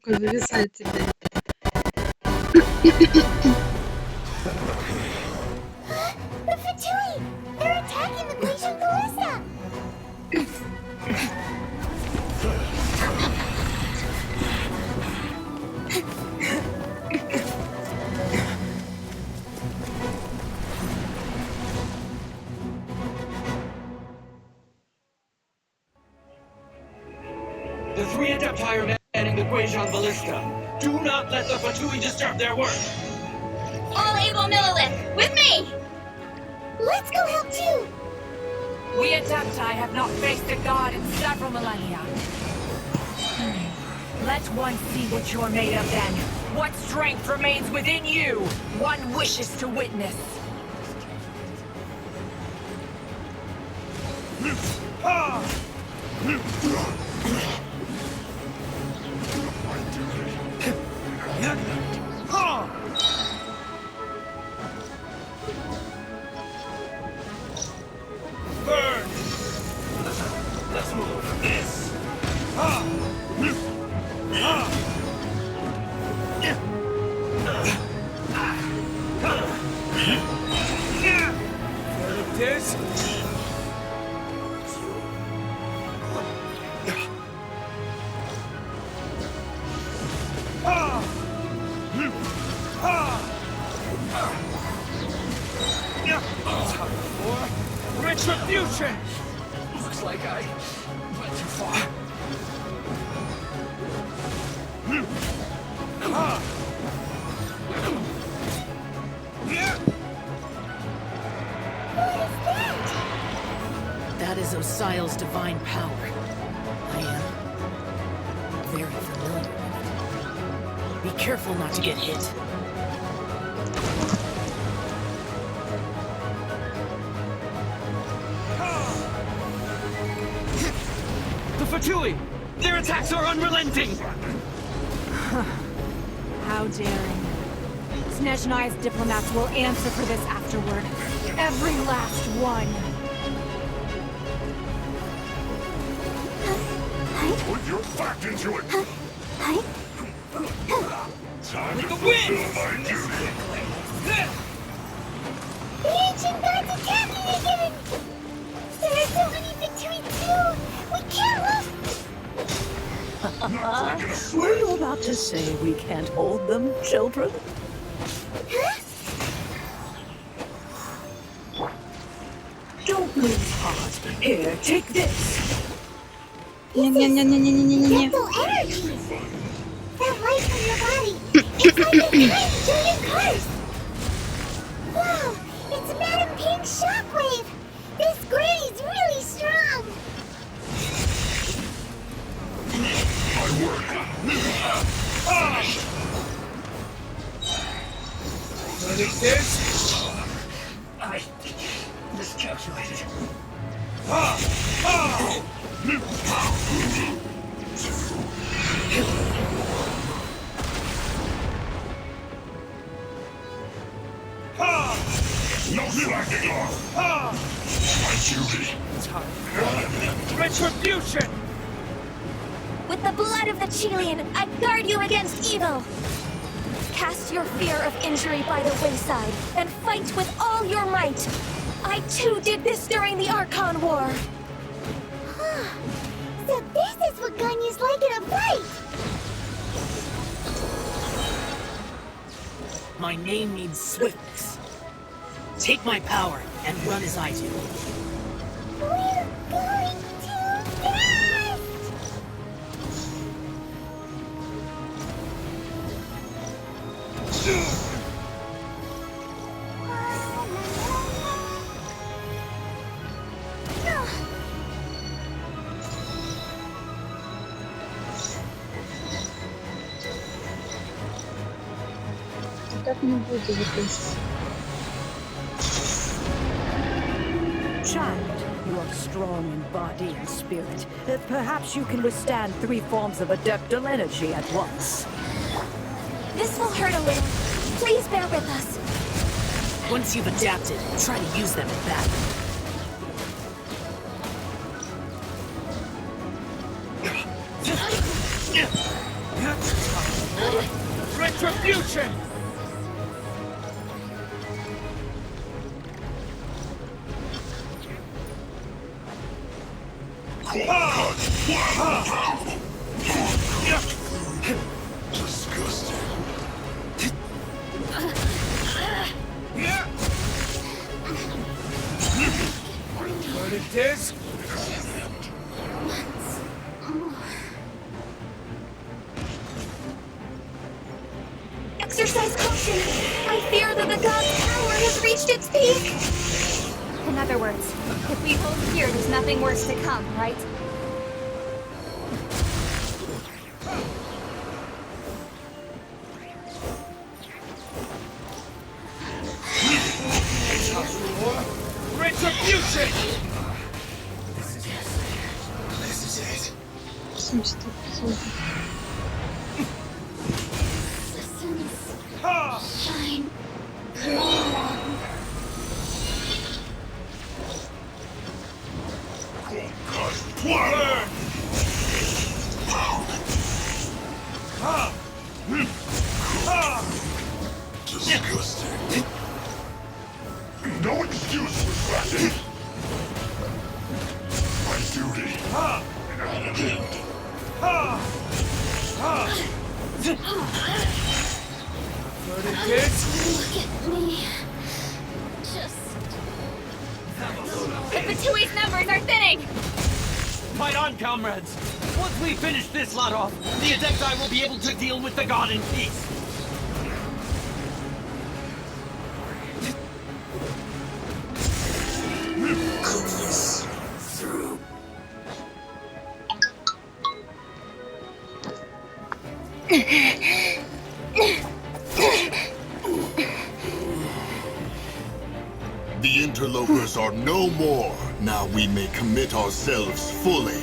Только зависает тебе. The Fatui! They're attacking the glacial ballista! The three Adepti are manning the GENSHIN ballista. Do not let the Fatui disturb their work. All able Millilith, with me! Let's go help too! We Adepti have not faced a god in several millennia. Let one see what you're made of then. What strength remains within you? One wishes to witness. Burn! Let's move this. This? Time for retribution! Looks like I went too far. That is Osial's divine power. I am very familiar with it. Be careful not to get hit. The Fatui! Their attacks are unrelenting! How daring. Snezhnai's diplomats will answer for this afterward. Every last one. Put your fact into it. Time With to the wind! fulfill my duty. The ancient gods attacking again! There are so many Fatui too! We can't lose! Were you about to say we can't hold them, children? Don't lose heart. Here, take this. Не-не-не-не-не-не-не. Gentle energy! That light from your body! It's like a kind giant curse! Wow! It's Madam King's shockwave! This grade's really strong! My work. This? I miscalculated. No slacking off. My duty. Retribution! With the blood of the Chilean, I guard you against evil! Cast your fear of injury by the wayside, and fight with all your might! I too did this during the Archon War! So this is what Ganya's like in a fight! My name means swiftness. Take my power and run as I do. We're going too fast! Так не буду выпустить. Child, you are strong in body and spirit. Perhaps you can withstand 3 forms of adeptal energy at once. This will hurt a little. Please bear with us. Once you've adapted, try to use them in battle. Retribution! Disgusting. What it is? Exercise caution. I fear that the god's power has reached its peak. In other words, if we hold here, there's nothing worse to come, right? Retribution! This is it. 70 эпизодов. Burn! Disgusting. No excuse for crashing. My duty. What it is? Look at me. Just... The Fatui's numbers are thinning! Fight on, comrades! Once we finish this lot off, the Adepti will be able to deal with the god in peace. The interlopers are no more. Now we may commit ourselves fully.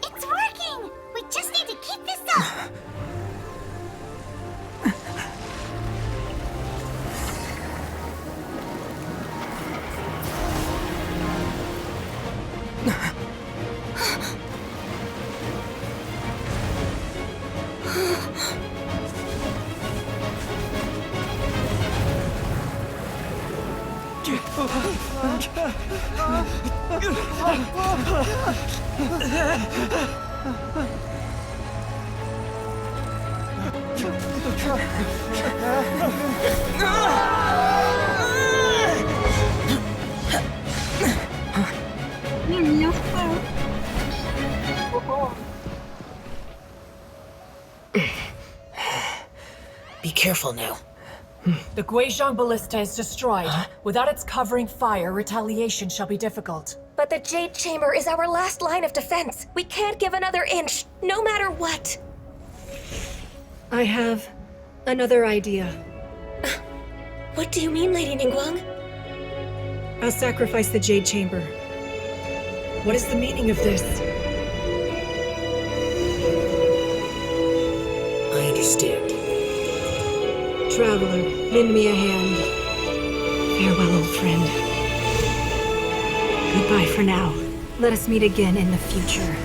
It's working! We just need to keep this up! Не, меня оставил. Ого. Be careful now. The Guizhong Ballista is destroyed. Without its covering fire, retaliation shall be difficult. But the Jade Chamber is our last line of defense. We can't give another inch, no matter what. I have another idea. What do you mean, Lady Ningguang? I'll sacrifice the Jade Chamber. What is the meaning of this? I understand. Traveler, lend me a hand. Farewell, old friend. Goodbye for now. Let us meet again in the future.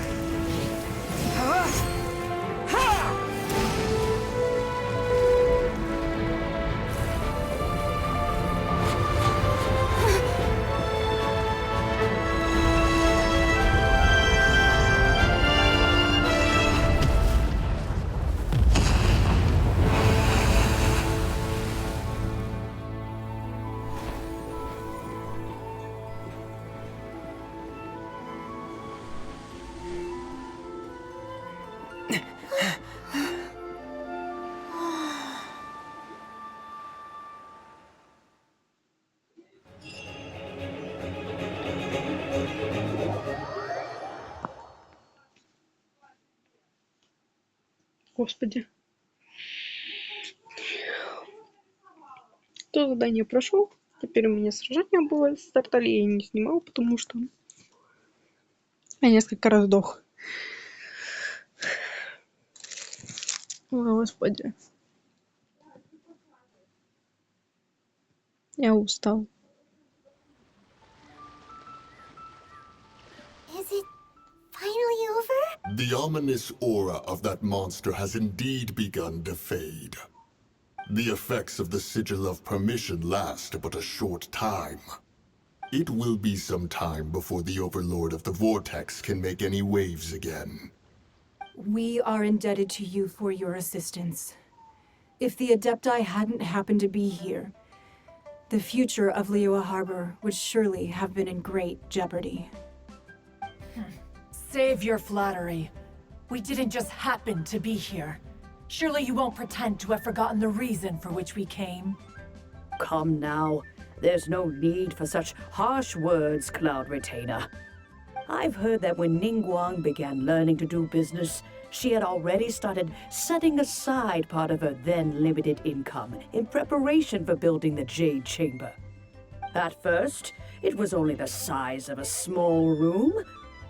Господи. То задание прошел. Теперь у меня сражение было. С Тартали я не снимал, потому что я несколько раз сдох. О, Господи. Я устал. Is it finally over? The ominous aura of that monster has indeed begun to fade. The effects of the Sigil of Permission last but a short time. It will be some time before the Overlord of the Vortex can make any waves again. We are indebted to you for your assistance. If the Adepti hadn't happened to be here, the future of Liyue Harbor would surely have been in great jeopardy. Save your flattery. We didn't just happen to be here. Surely you won't pretend to have forgotten the reason for which we came. Come now. There's no need for such harsh words, Cloud Retainer. I've heard that when Ningguang began learning to do business, she had already started setting aside part of her then limited income in preparation for building the Jade Chamber. At first, it was only the size of a small room,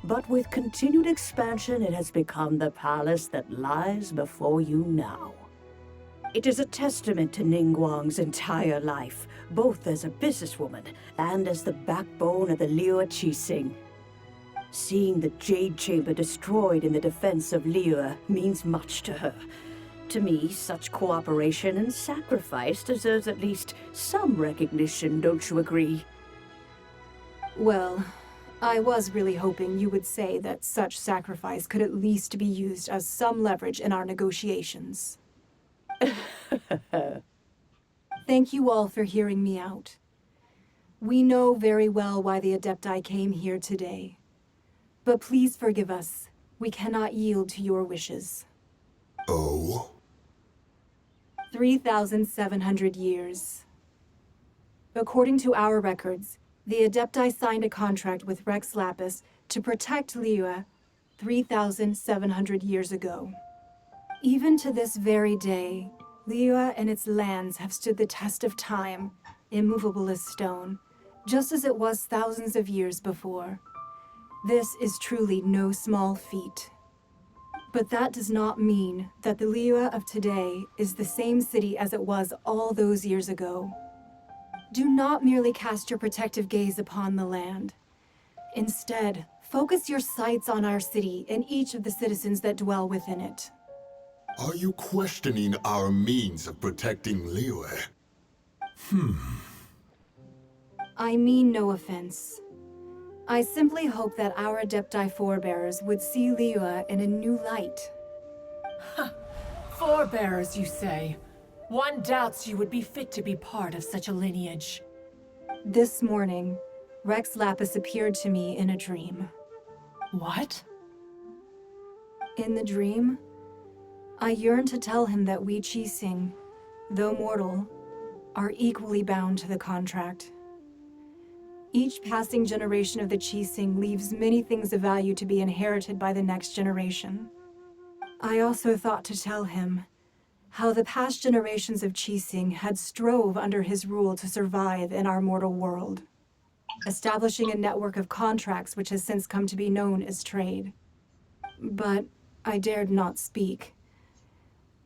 but with continued expansion, it has become the palace that lies before you now. It is a testament to Ningguang's entire life, both as a businesswoman and as the backbone of the Liyue Qixing. Seeing the Jade Chamber destroyed in the defense of Liyue means much to her. To me, such cooperation and sacrifice deserves at least some recognition, don't you agree? Well, I was really hoping you would say that such sacrifice could at least be used as some leverage in our negotiations. Thank you all for hearing me out. We know very well why the Adepti came here today. But please forgive us. We cannot yield to your wishes. Oh? 3,700 years. According to our records, the Adepti signed a contract with Rex Lapis to protect Liyue 3,700 years ago. Even to this very day, Liyue and its lands have stood the test of time, immovable as stone, just as it was thousands of years before. This is truly no small feat. But that does not mean that the Liyue of today is the same city as it was all those years ago. Do not merely cast your protective gaze upon the land. Instead, focus your sights on our city and each of the citizens that dwell within it. Are you questioning our means of protecting Liyue? I mean no offense. I simply hope that our Adepti forebears would see Liyue in a new light. Forebears, you say? One doubts you would be fit to be part of such a lineage. This morning, Rex Lapis appeared to me in a dream. What? In the dream, I yearned to tell him that we Qixing, though mortal, are equally bound to the contract. Each passing generation of the Qixing leaves many things of value to be inherited by the next generation. I also thought to tell him how the past generations of Qixing had strove under his rule to survive in our mortal world, establishing a network of contracts which has since come to be known as trade. But I dared not speak.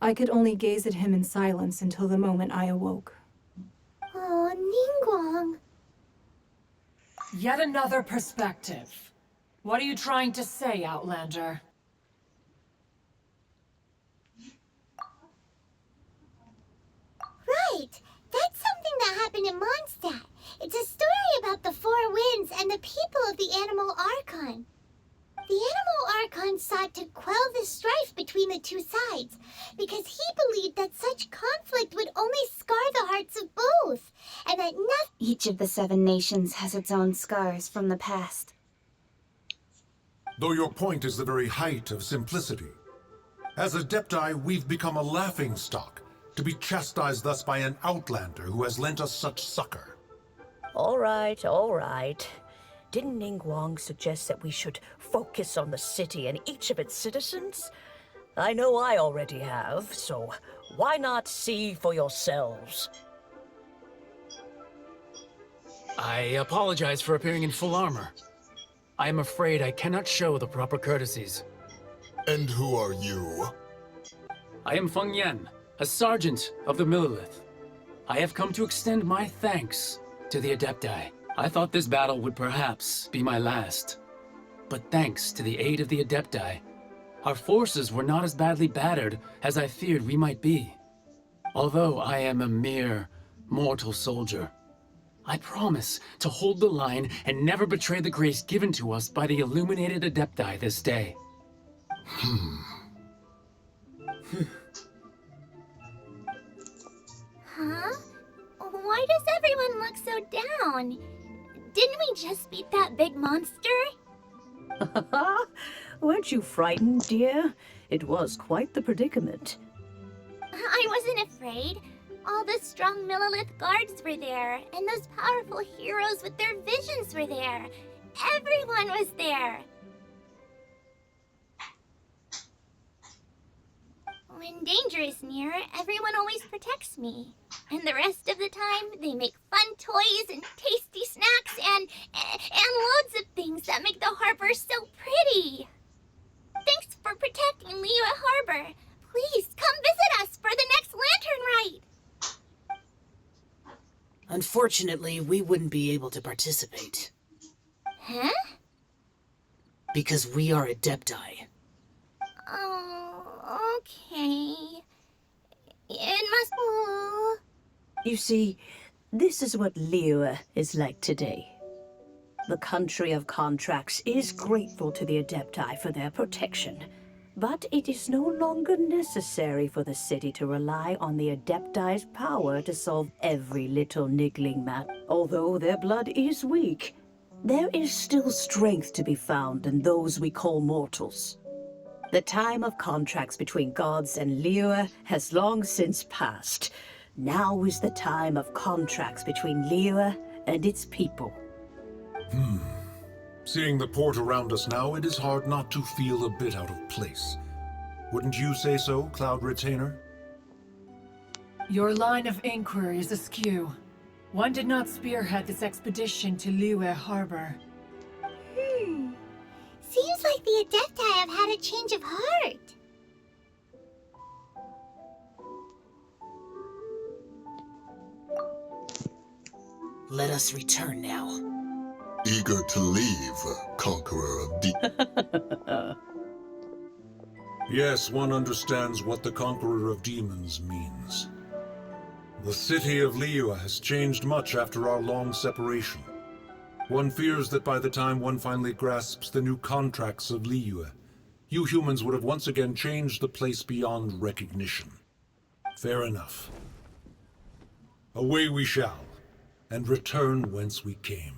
I could only gaze at him in silence until the moment I awoke. Oh, Ningguang. Yet another perspective. What are you trying to say, Outlander? Right! That's something that happened in Mondstadt. It's a story about the Four Winds and the people of the Animal Archon. The Animal Archon sought to quell the strife between the two sides, because he believed that such conflict would only scar the hearts of both, and that nothing— Each of the 7 nations has its own scars from the past. Though your point is the very height of simplicity. As Adepti, we've become a laughingstock, to be chastised thus by an outlander who has lent us such succor. All right, all right. Didn't Ningguang suggest that we should focus on the city and each of its citizens? I know I already have, so why not see for yourselves? I apologize for appearing in full armor. I am afraid I cannot show the proper courtesies. And who are you? I am Feng Yan, a sergeant of the Millilith. I have come to extend my thanks to the Adepti. I thought this battle would perhaps be my last. But thanks to the aid of the Adepti, our forces were not as badly battered as I feared we might be. Although I am a mere mortal soldier, I promise to hold the line and never betray the grace given to us by the illuminated Adepti this day. Huh? Why does everyone look so down? Didn't we just beat that big monster? Weren't you frightened, dear? It was quite the predicament. I wasn't afraid. All the strong Millilith guards were there, and those powerful heroes with their visions were there. Everyone was there. When danger is near, everyone always protects me. And the rest of the time, they make fun toys and tasty snacks and loads of things that make the harbor so pretty. Thanks for protecting Liyue Harbor. Please come visit us for the next lantern rite. Unfortunately, we wouldn't be able to participate. Huh? Because we are Adepti. Oh, okay. It must... You see, this is what Liyue is like today. The country of contracts is grateful to the Adepti for their protection, but it is no longer necessary for the city to rely on the Adepti's power to solve every little niggling matter. Although their blood is weak, there is still strength to be found in those we call mortals. The time of contracts between gods and Liyue has long since passed. Now is the time of contracts between Liyue and its people. Seeing the port around us now, it is hard not to feel a bit out of place. Wouldn't you say so, Cloud Retainer? Your line of inquiry is askew. One did not spearhead this expedition to Liyue Harbor. Seems like the Adepti have had a change of heart. Let us return now. Eager to leave, Conqueror of Yes, one understands what the Conqueror of Demons means. The city of Liyue has changed much after our long separation. One fears that by the time one finally grasps the new contracts of Liyue, you humans would have once again changed the place beyond recognition. Fair enough. Away we shall, and return whence we came.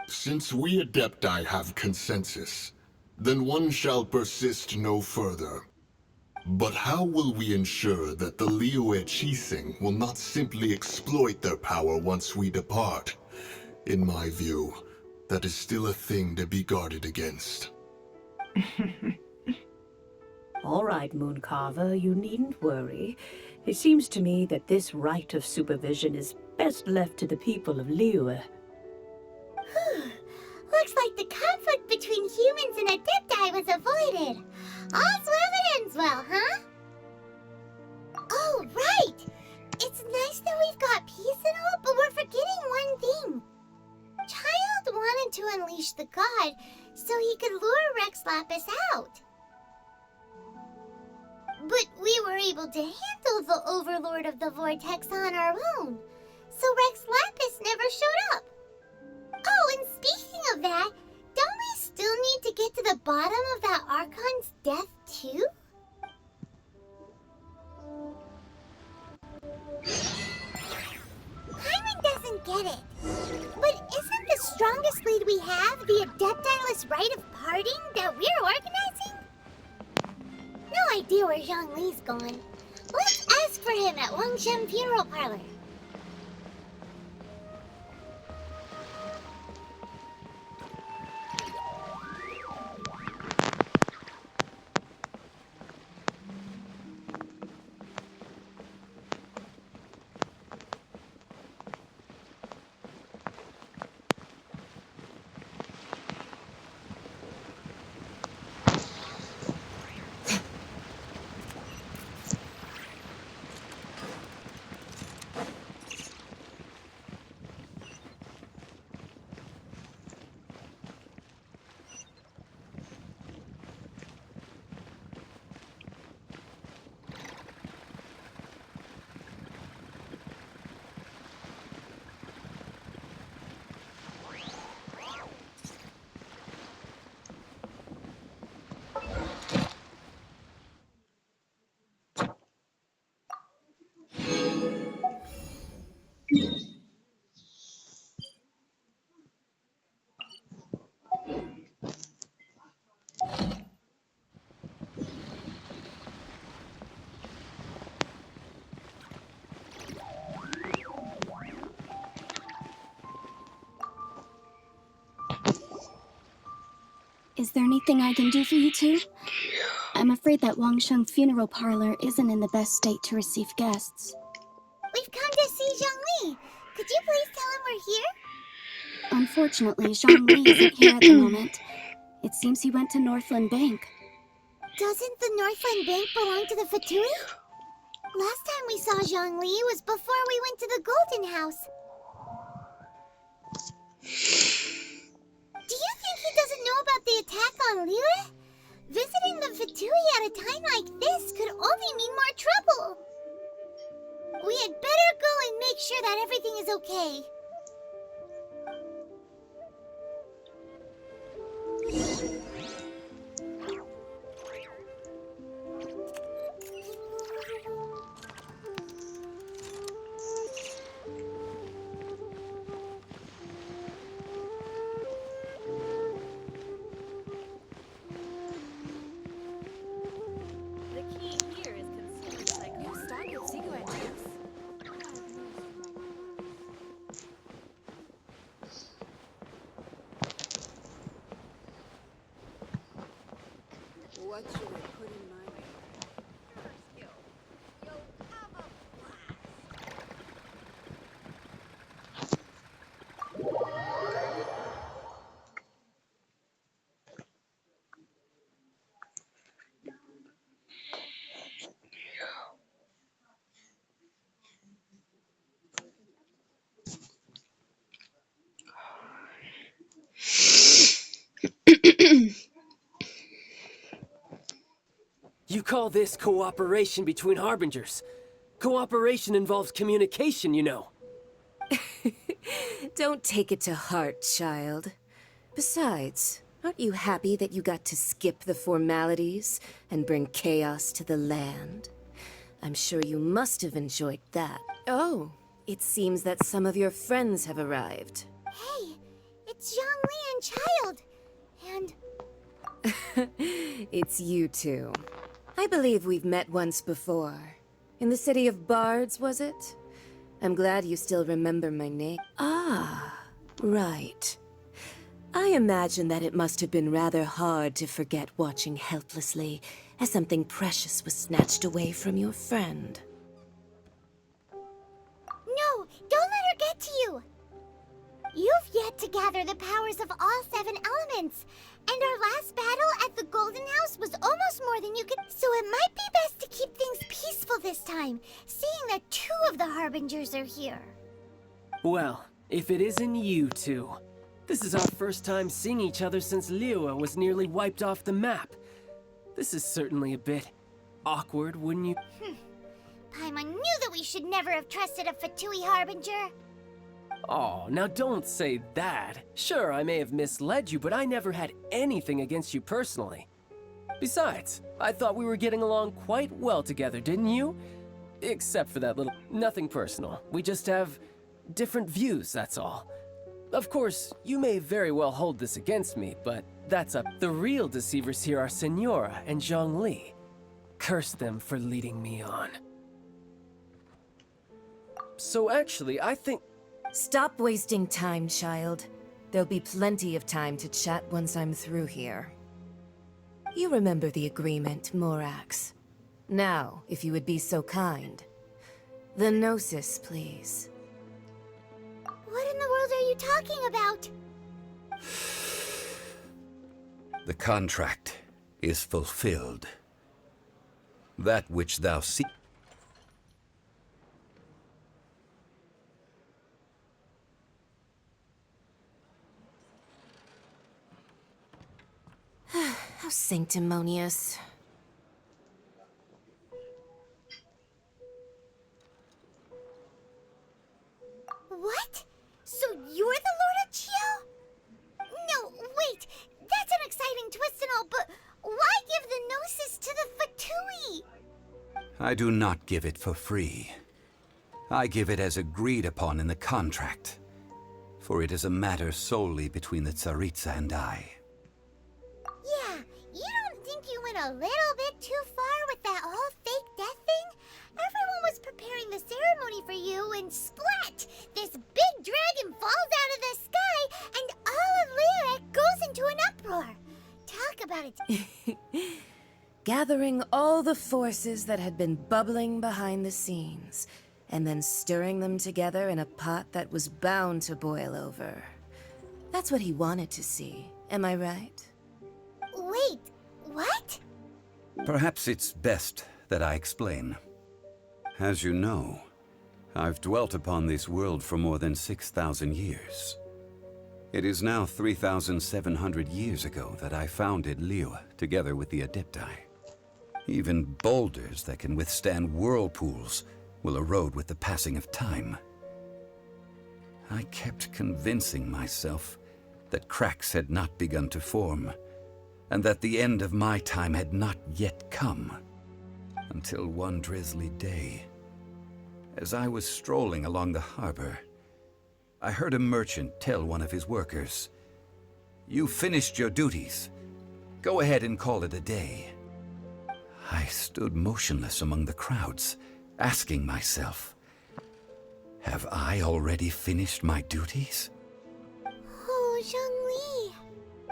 Since we Adepti have consensus, then one shall persist no further. But how will we ensure that the Liyue Qixing will not simply exploit their power once we depart? In my view, that is still a thing to be guarded against. All right, Mooncarver, you needn't worry. It seems to me that this right of supervision is best left to the people of Liyue. Looks like the conflict between humans and Adepti was avoided. All's well that ends well, huh? Oh, right! It's nice that we've got peace and all, but we're forgetting one thing. Child wanted to unleash the god so he could lure Rex Lapis out. But we were able to handle the Overlord of the Vortex on our own, so Rex Lapis never showed up. Oh, and speaking of that, don't we still need to get to the bottom of that Archon's death, too? Hyman doesn't get it. But isn't the strongest lead we have the Adepti-less rite of parting that we're organizing? No idea where Zhongli's gone. Let's ask for him at Wangshen Funeral Parlor. Is there anything I can do for you two? I'm afraid that Wangsheng funeral parlor isn't in the best state to receive guests. We've come to see Zhongli. Could you please tell him we're here? Unfortunately, Zhongli isn't here at the moment. It seems he went to Northland Bank. Doesn't the Northland Bank belong to the Fatui? Last time we saw Zhongli was before we went to the Golden House. Do you think he doesn't know about the attack on Liyue? Visiting the Fatui at a time like this could only mean more trouble. We had better go and make sure that everything is okay. What should I put in my You call this cooperation between Harbingers? Cooperation involves communication, you know. Don't take it to heart, child. Besides, aren't you happy that you got to skip the formalities and bring chaos to the land? I'm sure you must have enjoyed that. Oh, it seems that some of your friends have arrived. Hey, it's Zhongli and Child. And... It's you two. I believe we've met once before. In the city of Bards, was it? I'm glad you still remember my name. Ah, right. I imagine that it must have been rather hard to forget watching helplessly as something precious was snatched away from your friend. No, don't let her get to you! You've yet to gather the powers of all 7 elements, and our last battle at the Golden House was almost more than you could... So it might be best to keep things peaceful this time, seeing that 2 of the Harbingers are here. Well, if it isn't you two. This is our first time seeing each other since Liyue was nearly wiped off the map. This is certainly a bit awkward, wouldn't you? Paimon knew that we should never have trusted a Fatui Harbinger. Oh, now don't say that. Sure, I may have misled you, but I never had anything against you personally. Besides, I thought we were getting along quite well together, didn't you? Except for that little... Nothing personal. We just have different views, that's all. Of course, you may very well hold this against me, but that's up. The real deceivers here are Senora and Zhongli. Curse them for leading me on. So actually, I think... Stop wasting time, child. There'll be plenty of time to chat once I'm through here. You remember the agreement, Morax. Now, if you would be so kind. The Gnosis, please. What in the world are you talking about? The contract is fulfilled. That which thou seek. How sanctimonious. What? So you're the Lord of Chiao? No, wait. That's an exciting twist and all, but why give the Gnosis to the Fatui? I do not give it for free. I give it as agreed upon in the contract. For it is a matter solely between the Tsaritsa and I. Yeah, you don't think you went a little bit too far with that whole fake death thing? Everyone was preparing the ceremony for you, and splat! This big dragon falls out of the sky, and all of Liyue goes into an uproar. about it. Gathering all the forces that had been bubbling behind the scenes, and then stirring them together in a pot that was bound to boil over. That's what he wanted to see, am I right? Wait, what? Perhaps it's best that I explain. As you know, I've dwelt upon this world for more than 6,000 years. It is now 3,700 years ago that I founded Liyue together with the Adepti. Even boulders that can withstand whirlpools will erode with the passing of time. I kept convincing myself that cracks had not begun to form, and that the end of my time had not yet come. Until one drizzly day, as I was strolling along the harbor, I heard a merchant tell one of his workers, "You finished your duties. Go ahead and call it a day." I stood motionless among the crowds, asking myself, have I already finished my duties? Oh, Zhongli.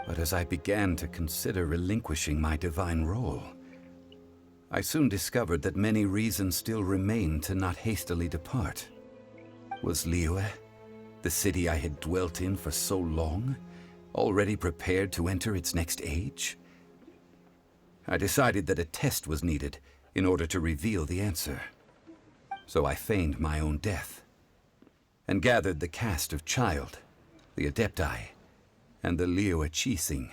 But as I began to consider relinquishing my divine role, I soon discovered that many reasons still remained to not hastily depart. Was Liyue, the city I had dwelt in for so long, already prepared to enter its next age? I decided that a test was needed in order to reveal the answer. So I feigned my own death, and gathered the cast of Child, the Adepti, and the Liyue Qixing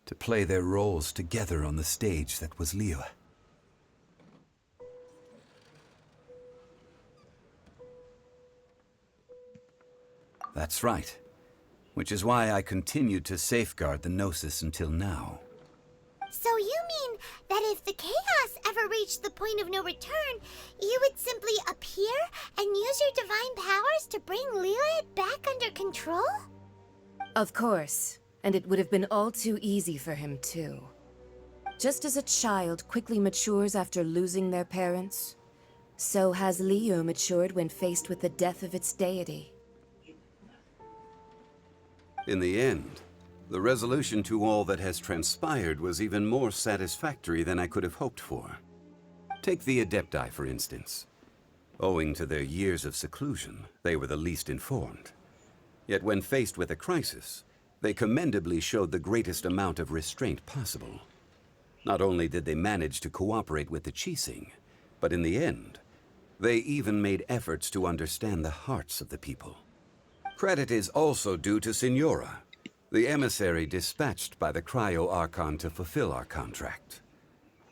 to play their roles together on the stage that was Liyue. That's right, which is why I continued to safeguard the Gnosis until now. So you mean that if the chaos ever reached the point of no return, you would simply appear and use your divine powers to bring Liyue back under control? Of course, and it would have been all too easy for him too. Just as a child quickly matures after losing their parents, so has Liyue matured when faced with the death of its deity. In the end, the resolution to all that has transpired was even more satisfactory than I could have hoped for. Take the Adepti, for instance. Owing to their years of seclusion, they were the least informed. Yet when faced with a crisis, they commendably showed the greatest amount of restraint possible. Not only did they manage to cooperate with the Qixing, but in the end, they even made efforts to understand the hearts of the people. Credit is also due to Signora, the emissary dispatched by the Cryo-Archon to fulfill our contract.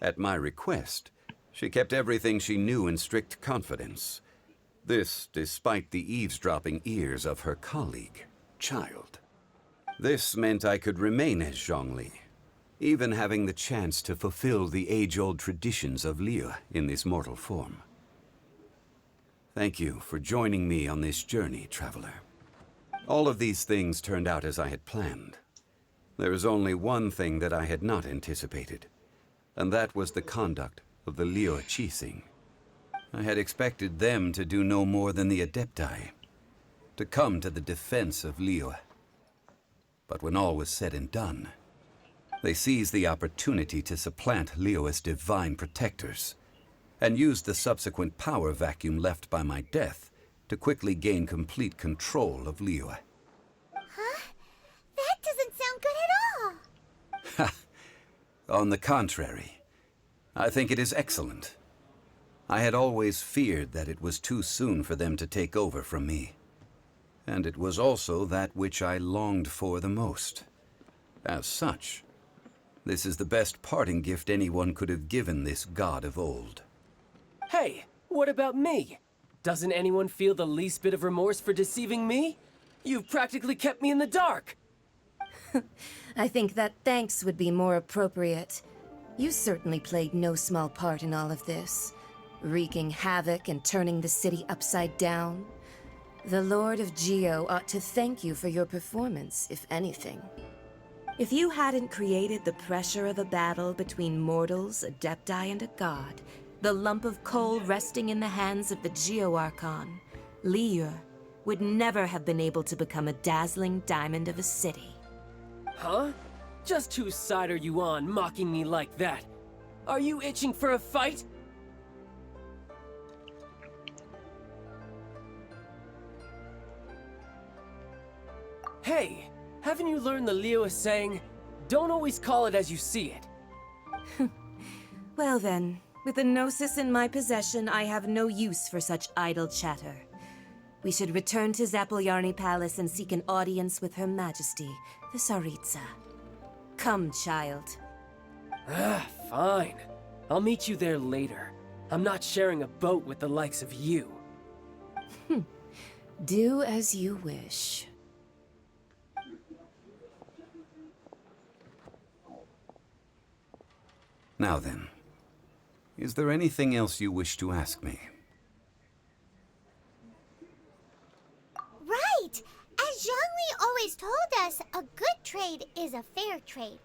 At my request, she kept everything she knew in strict confidence. This despite the eavesdropping ears of her colleague, Child. This meant I could remain as Zhongli, even having the chance to fulfill the age-old traditions of Liyue in this mortal form. Thank you for joining me on this journey, traveler. All of these things turned out as I had planned. There is only one thing that I had not anticipated, and that was the conduct of the Liyue Qixing. I had expected them to do no more than the Adepti, to come to the defense of Liyue. But when all was said and done, they seized the opportunity to supplant Liyue's divine protectors, and used the subsequent power vacuum left by my death to quickly gain complete control of Liyue. Huh? That doesn't sound good at all. On the contrary, I think it is excellent. I had always feared that it was too soon for them to take over from me. And it was also that which I longed for the most. As such, this is the best parting gift anyone could have given this god of old. Hey, what about me? Doesn't anyone feel the least bit of remorse for deceiving me? You've practically kept me in the dark! I think that thanks would be more appropriate. You certainly played no small part in all of this, wreaking havoc and turning the city upside down. The Lord of Geo ought to thank you for your performance, if anything. If you hadn't created the pressure of a battle between mortals, Adepti, and a god, the lump of coal resting in the hands of the Geo-Archon, Liyue, would never have been able to become a dazzling diamond of a city. Huh? Just whose side are you on, mocking me like that? Are you itching for a fight? Hey, haven't you learned the Liyue saying, don't always call it as you see it? Well then, with the Gnosis in my possession, I have no use for such idle chatter. We should return to Zapoljarny Palace and seek an audience with Her Majesty, the Tsaritsa. Come, child. Ah, fine. I'll meet you there later. I'm not sharing a boat with the likes of you. Do as you wish. Now then, is there anything else you wish to ask me? Right! As Zhongli always told us, a good trade is a fair trade.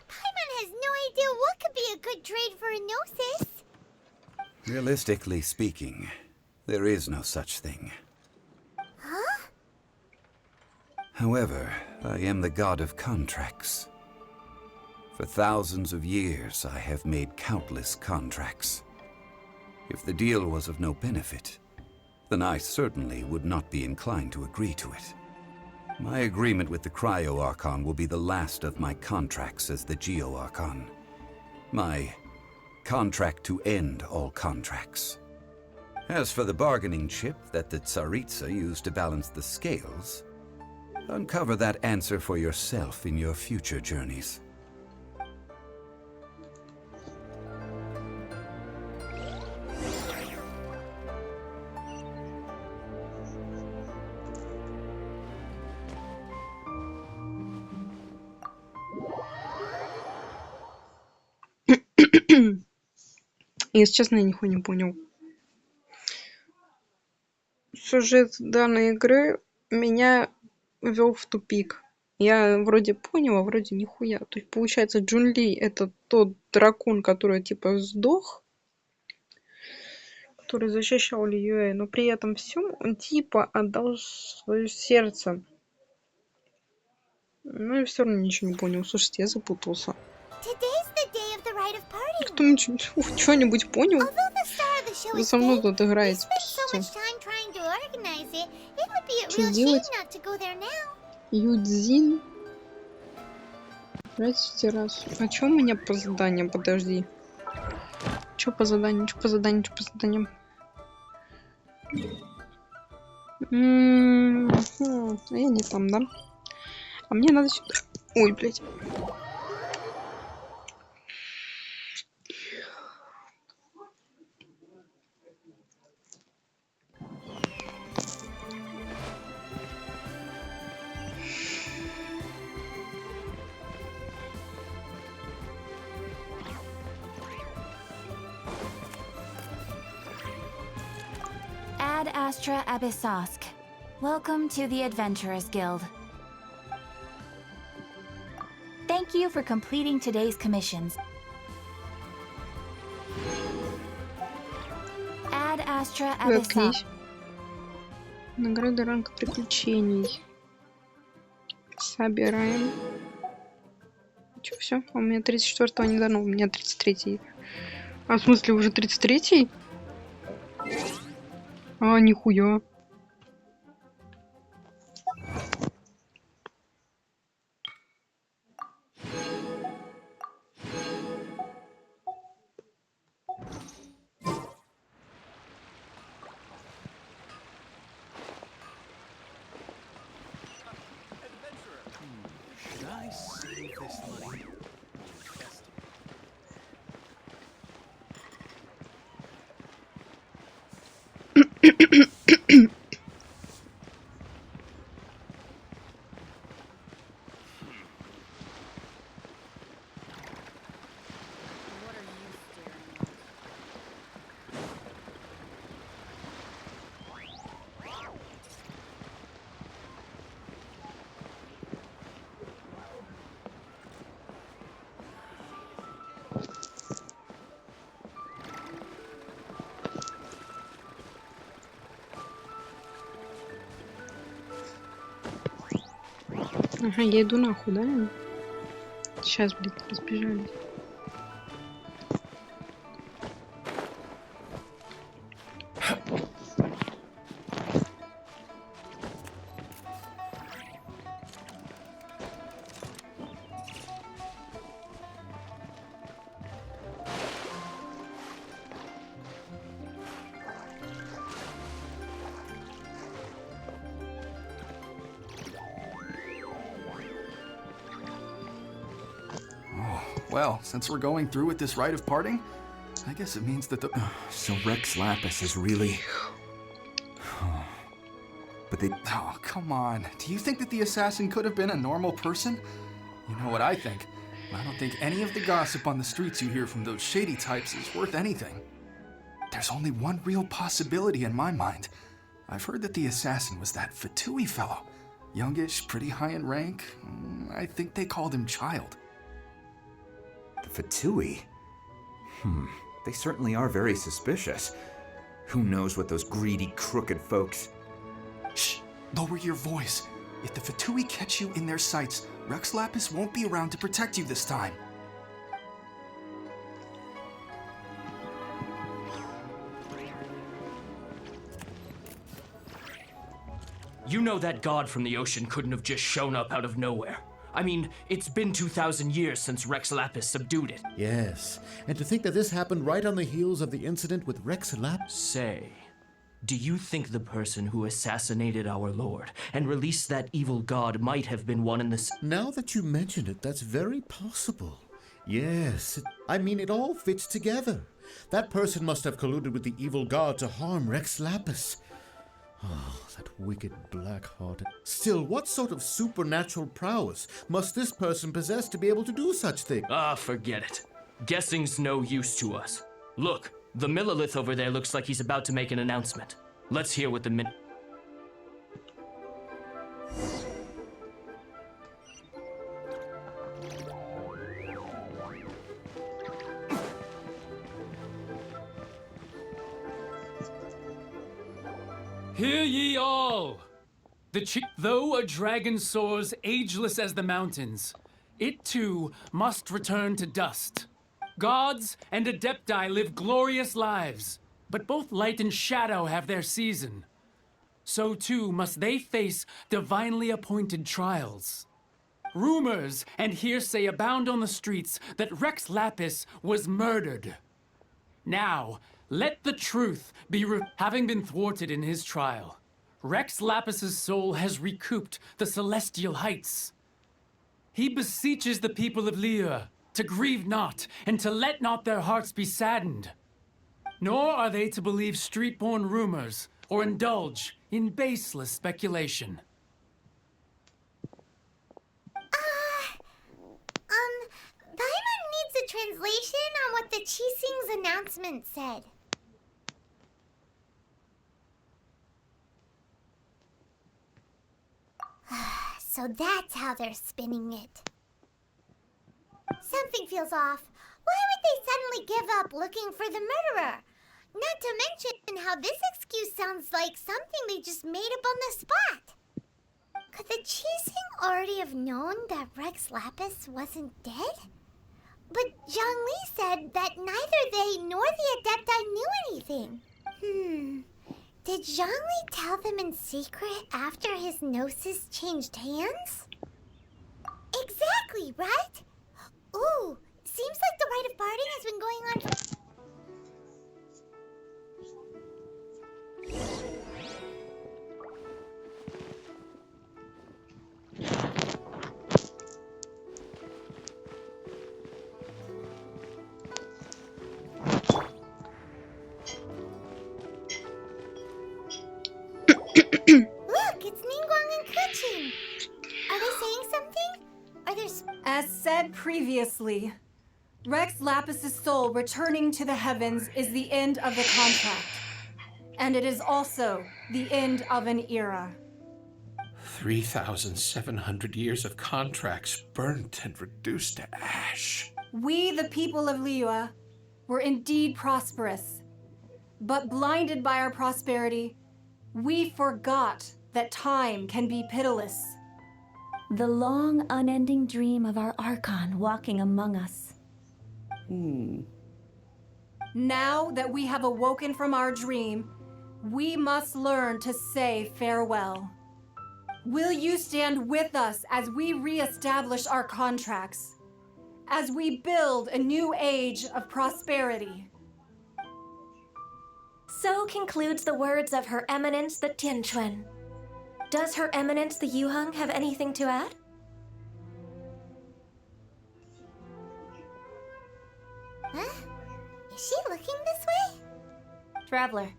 Paimon has no idea what could be a good trade for a Gnosis. Realistically speaking, there is no such thing. Huh? However, I am the god of contracts. For thousands of years, I have made countless contracts. If the deal was of no benefit, then I certainly would not be inclined to agree to it. My agreement with the Cryo-Archon will be the last of my contracts as the Geo-Archon. My contract to end all contracts. As for the bargaining chip that the Tsaritsa used to balance the scales, uncover that answer for yourself in your future journeys. Если честно, я нихуя не понял. Сюжет данной игры меня ввел в тупик. Я вроде понял, а вроде нихуя. То есть, получается, Джун-Ли — это тот дракон, который типа сдох, который защищал Лiyue, но при этом всем он типа отдал свое сердце. Ну и все равно ничего не понял. Слушайте, я запутался. Кто-нибудь что-нибудь понял? Вы со мной тут играете. Что делать? Юдзин. Третий раз. А что у меня по заданиям? Подожди. Что по заданию? Что по заданию? Что по заданиям? А я не там, да? А мне надо сюда. Ой, блядь. Ad Astra Abyssosk. Welcome to the Adventurers Guild. Thank you for completing today's commissions. Ad Astra Abyssosk. Заткнись. Награда ранга приключений. Собираем. Че, все? У меня 34-го не дано, у меня 33-й. А в смысле уже 33-й? А, нихуя. Should I save this money? Ага, я иду нахуй, да? Сейчас, блин, разбежались. Well, since we're going through with this rite of parting, I guess it means that the... So Rex Lapis is really... But they... Oh, come on. Do you think that the assassin could have been a normal person? You know what I think. I don't think any of the gossip on the streets you hear from those shady types is worth anything. There's only one real possibility in my mind. I've heard that the assassin was that Fatui fellow. Youngish, pretty high in rank. I think they called him Child. The Fatui? They certainly are very suspicious. Who knows what those greedy, crooked folks... Shh! Lower your voice. If the Fatui catch you in their sights, Rex Lapis won't be around to protect you this time. You know that god from the ocean couldn't have just shown up out of nowhere. I mean, it's been 2,000 years since Rex Lapis subdued it. Yes, and to think that this happened right on the heels of the incident with Rex Lapis. Say, do you think the person who assassinated our lord and released that evil god might have been one in the... Now that you mention it, that's very possible. Yes, I mean, it all fits together. That person must have colluded with the evil god to harm Rex Lapis. Oh, that wicked black-hearted... Still, what sort of supernatural prowess must this person possess to be able to do such things? Ah, forget it. Guessing's no use to us. Look, the Millilith over there looks like he's about to make an announcement. Let's hear what the Hear ye all! Though a dragon soars ageless as the mountains, it too must return to dust. Gods and Adepti live glorious lives, but both light and shadow have their season. So too must they face divinely appointed trials. Rumors and hearsay abound on the streets that Rex Lapis was murdered. Now, let the truth be having been thwarted in his trial. Rex Lapis's soul has recouped the celestial heights. He beseeches the people of Liyue to grieve not and to let not their hearts be saddened. Nor are they to believe street-born rumors or indulge in baseless speculation. Paimon needs a translation on what the Qixing's announcement said. So that's how they're spinning it. Something feels off. Why would they suddenly give up looking for the murderer? Not to mention how this excuse sounds like something they just made up on the spot. Could the Qixing already have known that Rex Lapis wasn't dead? But Zhongli said that neither they nor the Adepti knew anything. Did Zhongli tell them in secret after his gnosis changed hands? Exactly, right? Ooh, seems like the rite of parting has been going on for... Look, it's Ningguang and Keqing. Are they saying something? Are there... As said previously, Rex Lapis's soul returning to the heavens is the end of the contract. And it is also the end of an era. 3,700 years of contracts burnt and reduced to ash. We, the people of Liyue, were indeed prosperous. But blinded by our prosperity, we forgot that time can be pitiless. The long, unending dream of our Archon walking among us. Now that we have awoken from our dream, we must learn to say farewell. Will you stand with us as we re-establish our contracts? As we build a new age of prosperity? So concludes the words of Her Eminence the Tianquan. Does Her Eminence the Yuheng have anything to add? Huh? Is she looking this way? Traveler.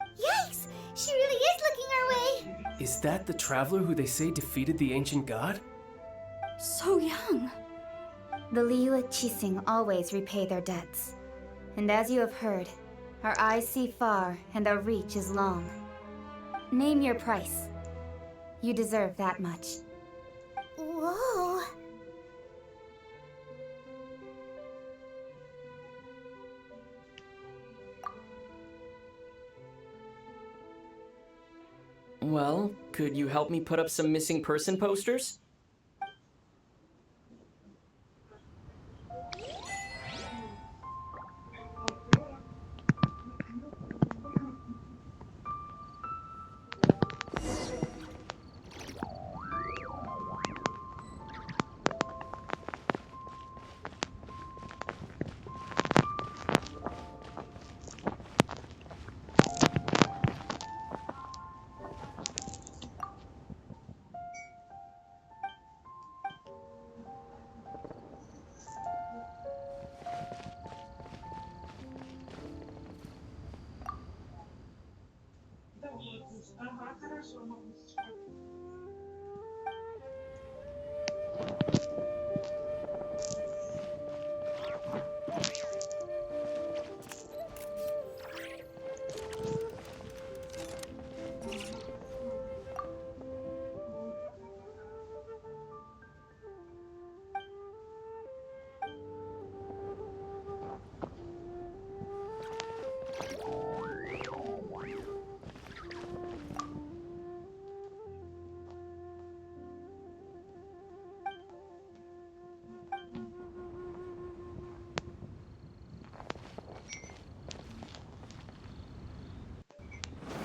Yikes! She really is looking our way! Is that the traveler who they say defeated the ancient god? So young. The Liyue Qixing always repay their debts. And as you have heard, our eyes see far and our reach is long. Name your price. You deserve that much. Whoa! Well, could you help me put up some missing person posters?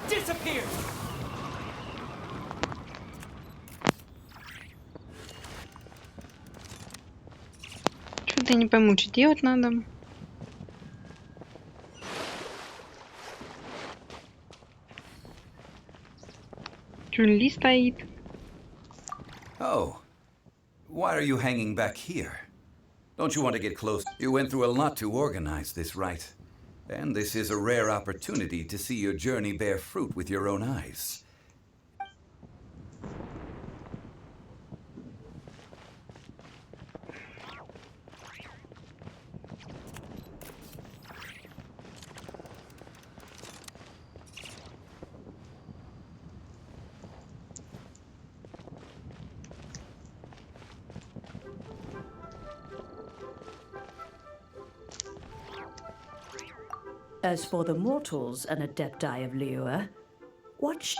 Disappeared! Что-то я не пойму, что делать надо. Джунли стоит. Oh. Why are you hanging back here? Don't you want to get close? You went through a lot to organize this, right? And this is a rare opportunity to see your journey bear fruit with your own eyes. As for the mortals and adepti of Liyue, what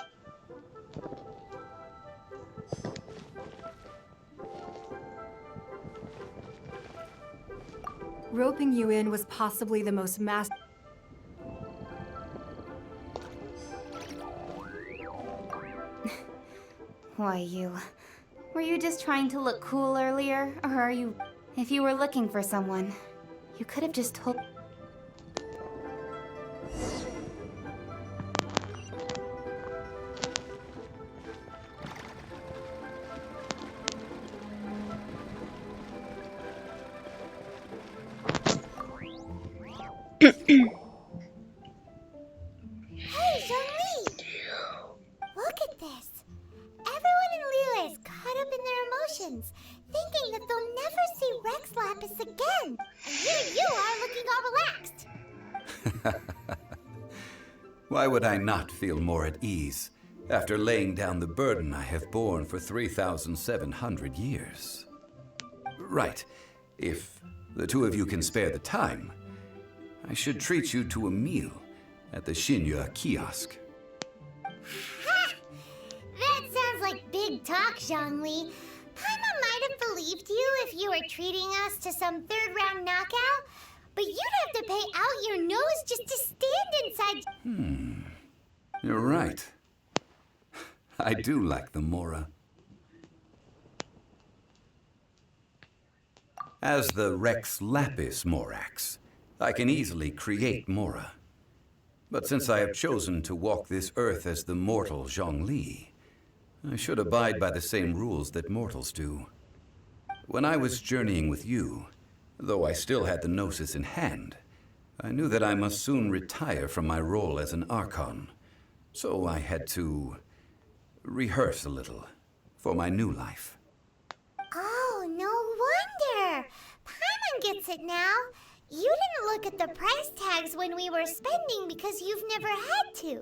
Roping you in was possibly the most Why, you... Were you just trying to look cool earlier, or are you... If you were looking for someone, you could have just told... Hey, Zhongli! Look at this! Everyone in Liyue is caught up in their emotions, thinking that they'll never see Rex Lapis again. And here you are looking all relaxed. Why would I not feel more at ease after laying down the burden I have borne for 3,700 years? Right. If the two of you can spare the time, I should treat you to a meal at the Xinyue kiosk. Ha! That sounds like big big talk, Zhongli. Paimon might have believed you if you were treating us to some third-round knockout, but you'd have to pay out your nose just to stand inside. You're right. I do like the Mora. As the Rex Lapis Morax, I can easily create Mora. But since I have chosen to walk this earth as the mortal Zhongli, I should abide by the same rules that mortals do. When I was journeying with you, though I still had the Gnosis in hand, I knew that I must soon retire from my role as an Archon. So I had to rehearse a little for my new life. Oh, no wonder. Paimon gets it now. You didn't look at the price tags when we were spending because you've never had to.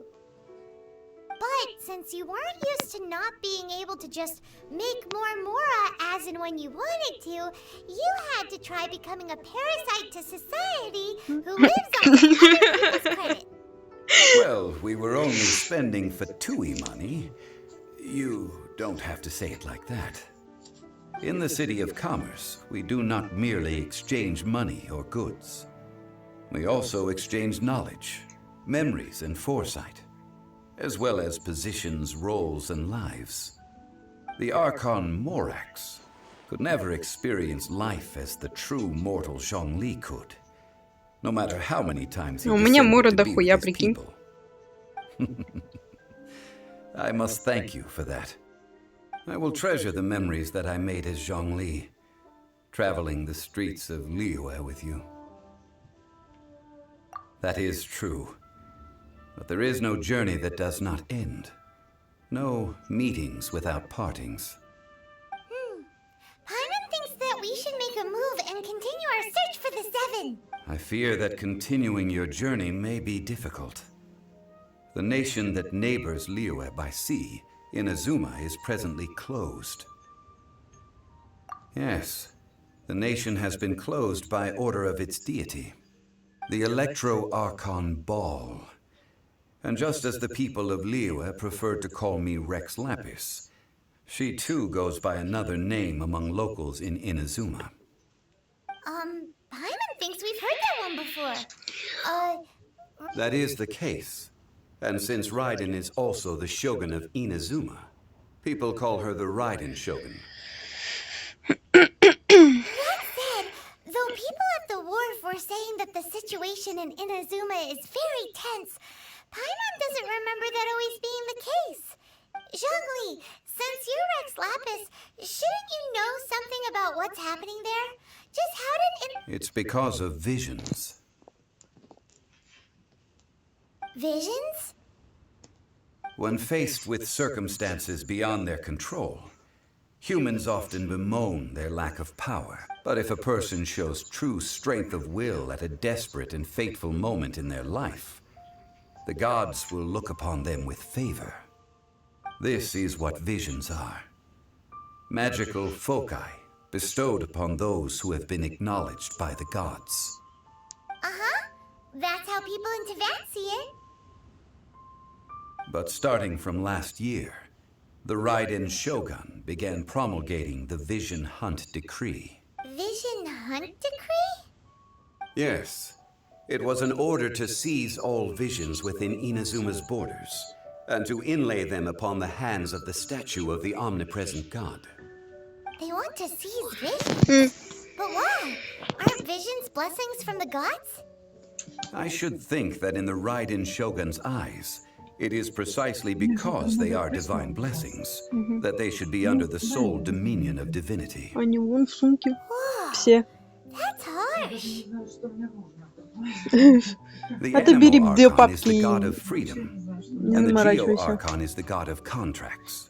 But since you weren't used to not being able to just make more Mora as and when you wanted to, you had to try becoming a parasite to society who lives on other people's credit. Well, we were only spending Fatui money. You don't have to say it like that. In the City of Commerce, we do not merely exchange money or goods. We also exchange knowledge, memories, and foresight, as well as positions, roles, and lives. The Archon Morax could never experience life as the true mortal Zhongli could, no matter how many times he У меня Мора descended to be дохуя, with his прикинь. people. I must thank you for that. I will treasure the memories that I made as Zhongli, traveling the streets of Liyue with you. That is true. But there is no journey that does not end. No meetings without partings. Paimon thinks that we should make a move and continue our search for the Seven. I fear that continuing your journey may be difficult. The nation that neighbors Liyue by sea, Inazuma, is presently closed. Yes, the nation has been closed by order of its deity, the Electro-Archon Ball. And just as the people of Liyue preferred to call me Rex Lapis, she too goes by another name among locals in Inazuma. Paimon thinks we've heard that one before. That is the case. And since Raiden is also the Shogun of Inazuma, people call her the Raiden Shogun. That said, though people at the wharf were saying that the situation in Inazuma is very tense, Paimon doesn't remember that always being the case. Zhongli, since you're Rex Lapis, shouldn't you know something about what's happening there? Just how did It's because of visions. Visions? When faced with circumstances beyond their control, humans often bemoan their lack of power. But if a person shows true strength of will at a desperate and fateful moment in their life, the gods will look upon them with favor. This is what visions are. Magical foci bestowed upon those who have been acknowledged by the gods. Uh-huh. That's how people in Teyvat see it. But starting from last year, the Raiden Shogun began promulgating the Vision Hunt Decree. Vision Hunt Decree? Yes. It was an order to seize all visions within Inazuma's borders, and to inlay them upon the hands of the statue of the omnipresent god. They want to seize visions? But why? Aren't visions blessings from the gods? I should think that in the Raiden Shogun's eyes, it is precisely because they are divine blessings that they should be under the sole dominion of divinity. Они вон в сумке. Все. That's harsh. The А ты бери Animal две Archon is the папки. god of freedom, Не and the Geo заморачивайся. Archon is the god of contracts.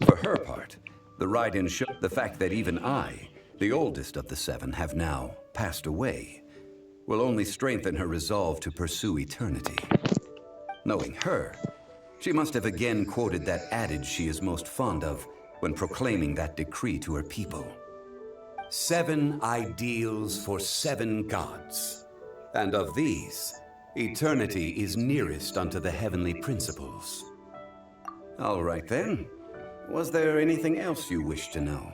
For her part, the Raiden the fact that even I, the oldest of the seven, have now passed away, will only strengthen her resolve to pursue eternity. Knowing her, she must have again quoted that adage she is most fond of when proclaiming that decree to her people. 7 ideals for 7 gods, and of these, eternity is nearest unto the heavenly principles. All right then, Was there anything else you wish to know?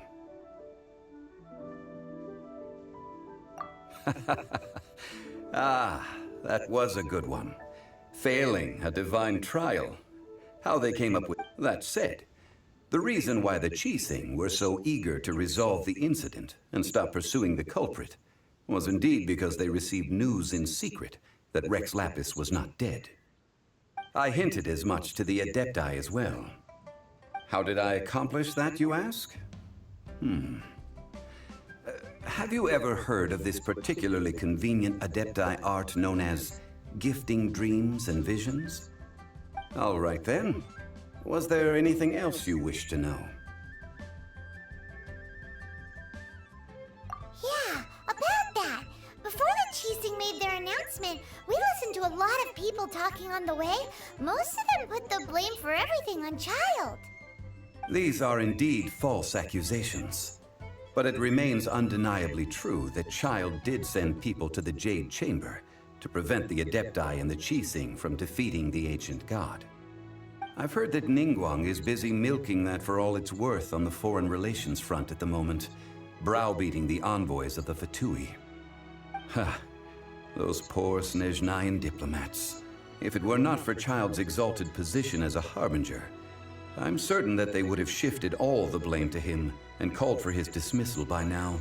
Ah, that was a good one. Failing a divine trial. How they came up with... That said, the reason why the Qixing were so eager to resolve the incident and stop pursuing the culprit was indeed because they received news in secret that Rex Lapis was not dead. I hinted as much to the Adepti as well. How did I accomplish that, you ask? Have you ever heard of this particularly convenient Adepti art known as gifting dreams and visions? All right then. Was there anything else you wish to know? Yeah, about that. Before the Qixing made their announcement, we listened to a lot of people talking on the way. Most of them put the blame for everything on Child. These are indeed false accusations. But it remains undeniably true that Child did send people to the Jade Chamber to prevent the Adepti and the Qixing from defeating the ancient god. I've heard that Ningguang is busy milking that for all it's worth on the foreign relations front at the moment, browbeating the envoys of the Fatui. Ha! Those poor Snezhnayan diplomats. If it were not for Child's exalted position as a harbinger, I'm certain that they would have shifted all the blame to him and called for his dismissal by now.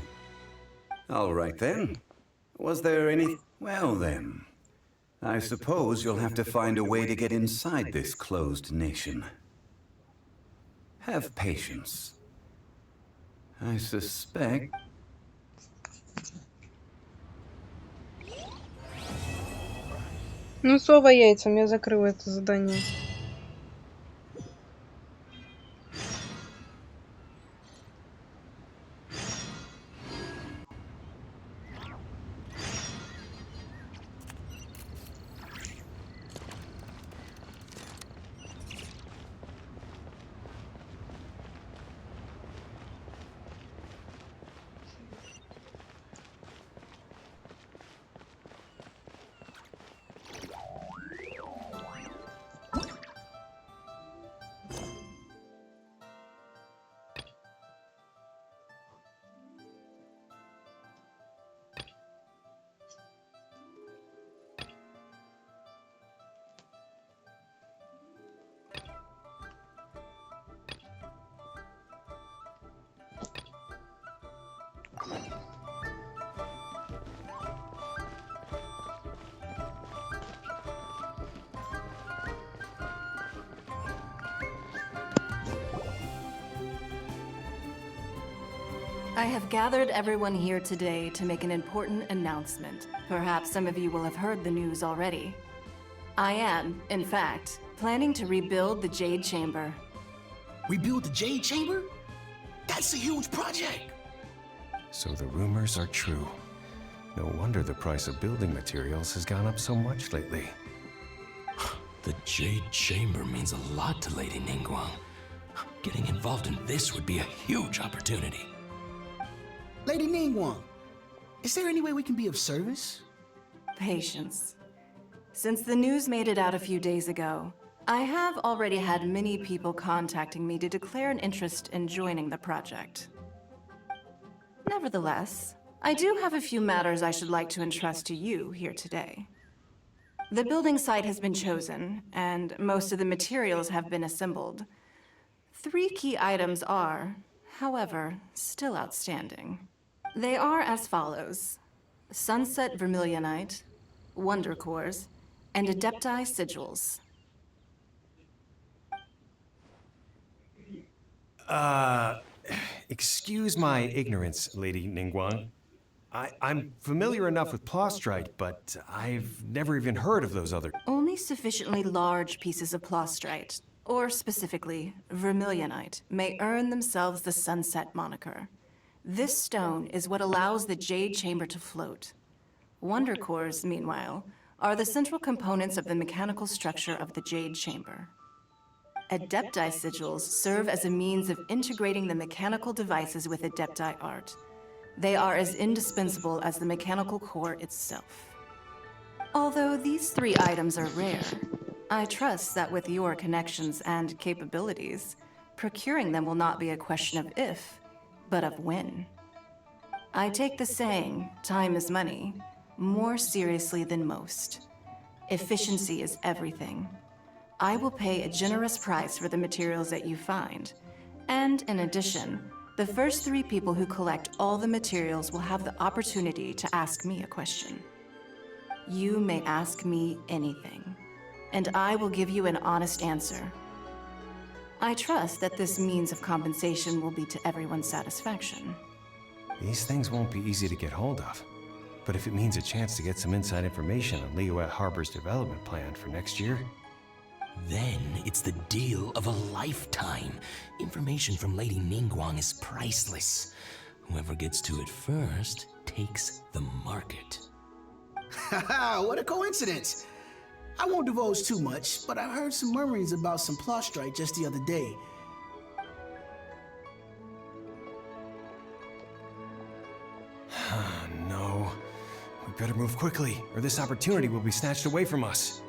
All right then. Was there any... Well then, I suppose you'll have to find a way to get inside this closed nation. Have patience. I suspect... Ну, сова яйцам, я закрыла это задание. I have gathered everyone here today to make an important announcement. Perhaps some of you will have heard the news already. I am, in fact, planning to rebuild the Jade Chamber. Rebuild the Jade Chamber? That's a huge project! So the rumors are true. No wonder the price of building materials has gone up so much lately. The Jade Chamber means a lot to Lady Ningguang. Getting involved in this would be a huge opportunity. Lady Ningguang, is there any way we can be of service? Patience. Since the news made it out a few days ago, I have already had many people contacting me to declare an interest in joining the project. Nevertheless, I do have a few matters I should like to entrust to you here today. The building site has been chosen, and most of the materials have been assembled. 3 key items are, however, still outstanding. They are as follows: Sunset Vermilionite, Wonder Cores, and Adepti Sigils. Excuse my ignorance, Lady Ningguang. I'm familiar enough with Plostrite, but I've never even heard of those other... Only sufficiently large pieces of Plostrite, or specifically Vermilionite, may earn themselves the Sunset moniker. This stone is what allows the Jade Chamber to float. Wonder Cores, meanwhile, are the central components of the mechanical structure of the Jade Chamber. Adepti Sigils serve as a means of integrating the mechanical devices with Adepti art. They are as indispensable as the mechanical core itself. Although these 3 items are rare, I trust that with your connections and capabilities, procuring them will not be a question of if, but of when. I take the saying, time is money, more seriously than most. Efficiency is everything. I will pay a generous price for the materials that you find. And in addition, the first 3 people who collect all the materials will have the opportunity to ask me a question. You may ask me anything, and I will give you an honest answer. I trust that this means of compensation will be to everyone's satisfaction. These things won't be easy to get hold of. But if it means a chance to get some inside information on Liyue Harbor's development plan for next year... Then it's the deal of a lifetime. Information from Lady Ningguang is priceless. Whoever gets to it first takes the market. Haha, what a coincidence! I won't divulge too much, but I heard some murmurings about some Plostrite just the other day. No. We better move quickly, or this opportunity will be snatched away from us.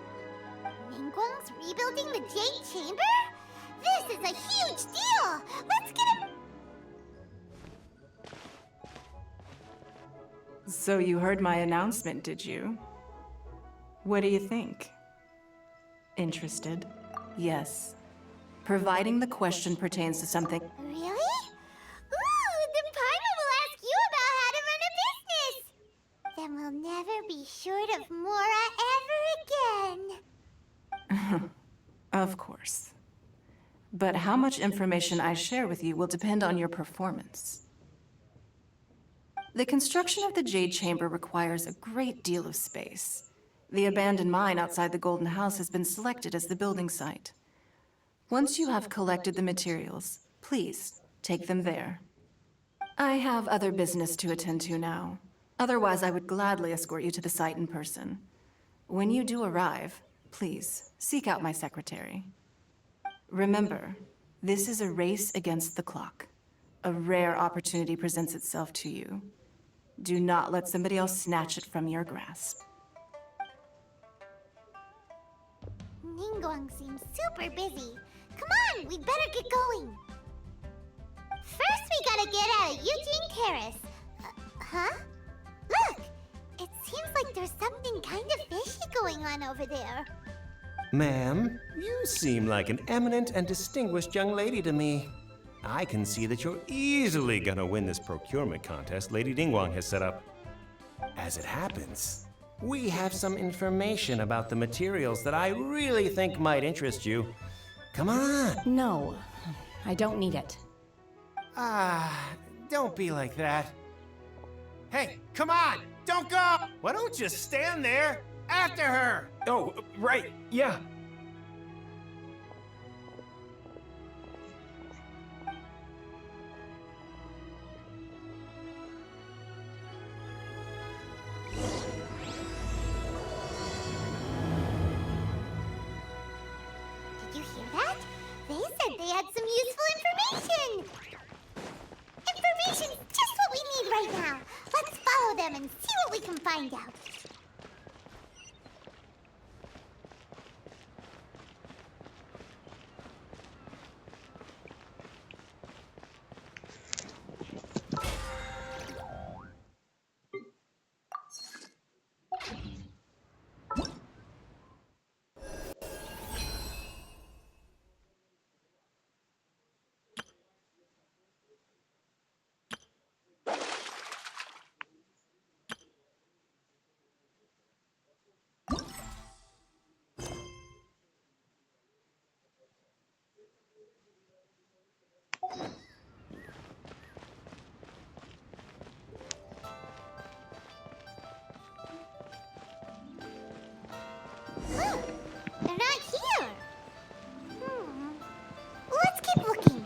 Ningguang's rebuilding the Jade Chamber? This is a huge deal! Let's get him... So you heard my announcement, did you? What do you think? Interested? Yes. Providing the question pertains to something... Really? Ooh, then Paimon will ask you about how to run a business! Then we'll never be short of Mora ever again. Of course. But how much information I share with you will depend on your performance. The construction of the Jade Chamber requires a great deal of space. The abandoned mine outside the Golden House has been selected as the building site. Once you have collected the materials, please take them there. I have other business to attend to now. Otherwise, I would gladly escort you to the site in person. When you do arrive, please seek out my secretary. Remember, this is a race against the clock. A rare opportunity presents itself to you. Do not let somebody else snatch it from your grasp. Ningguang seems super busy. Come on, we'd better get going. First, we gotta get out of Eugene Terrace. Huh? Look! It seems like there's something kind of fishy going on over there. Ma'am, you seem like an eminent and distinguished young lady to me. I can see that you're easily gonna win this procurement contest Lady Ningguang has set up. As it happens, we have some information about the materials that I really think might interest you. Come on! No, I don't need it. Don't be like that. Hey, come on! Don't go! Why don't you stand there? After her! Oh, right, yeah. Did you hear that? They said they had some useful information! Information's just what we need right now. Let's follow them and see what we can find out. They're not here. Let's keep looking.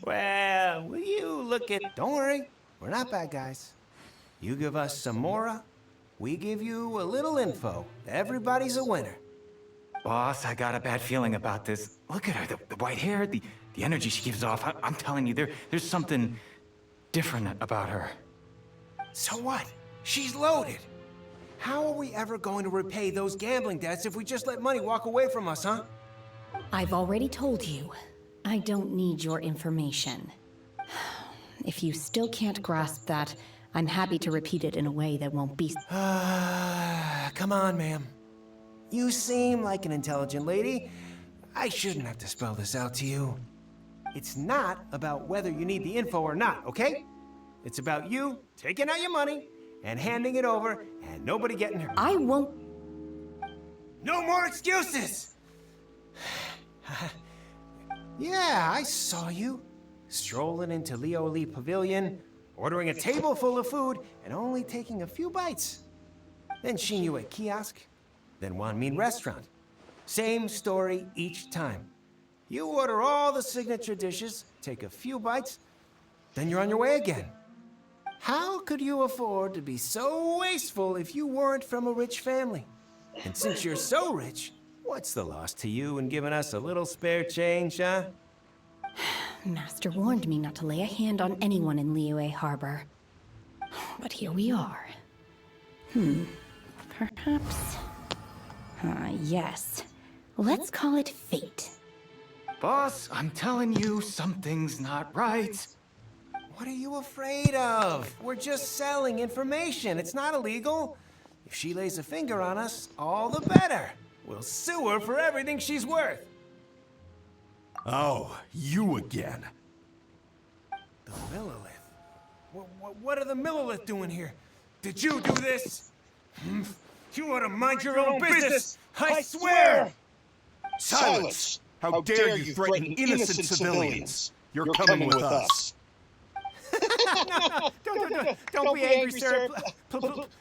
Well, will you look at... Don't worry, we're not bad guys. You give us some Mora, we give you a little info. Everybody's a winner. Boss, I got a bad feeling about this. Look at her, the white hair, the energy she gives off. I'm telling you, there's something different about her. So what? She's loaded. How are we ever going to repay those gambling debts if we just let money walk away from us, huh? I've already told you, I don't need your information. If you still can't grasp that, I'm happy to repeat it in a way that won't be... Come on, ma'am. You seem like an intelligent lady. I shouldn't have to spell this out to you. It's not about whether you need the info or not, okay? It's about you taking out your money and handing it over and nobody getting hurt. I won't... No more excuses! Yeah, I saw you. Strolling into Leo Lee Pavilion, ordering a table full of food, and only taking a few bites. Then Shinyu at kiosk, then Wanmin restaurant. Same story each time. You order all the signature dishes, take a few bites, then you're on your way again. How could you afford to be so wasteful if you weren't from a rich family? And since you're so rich, what's the loss to you in giving us a little spare change, huh? Master warned me not to lay a hand on anyone in Liyue Harbor. But here we are. Perhaps... yes. Let's call it fate. Boss, I'm telling you, something's not right. What are you afraid of? We're just selling information. It's not illegal. If she lays a finger on us, all the better. We'll sue her for everything she's worth. Oh, you again. The Millilith? What are the Millilith doing here? Did you do this? You ought to mind your own business! I swear! Silence! How dare you threaten innocent civilians? You're coming with us. No, don't be angry, sir.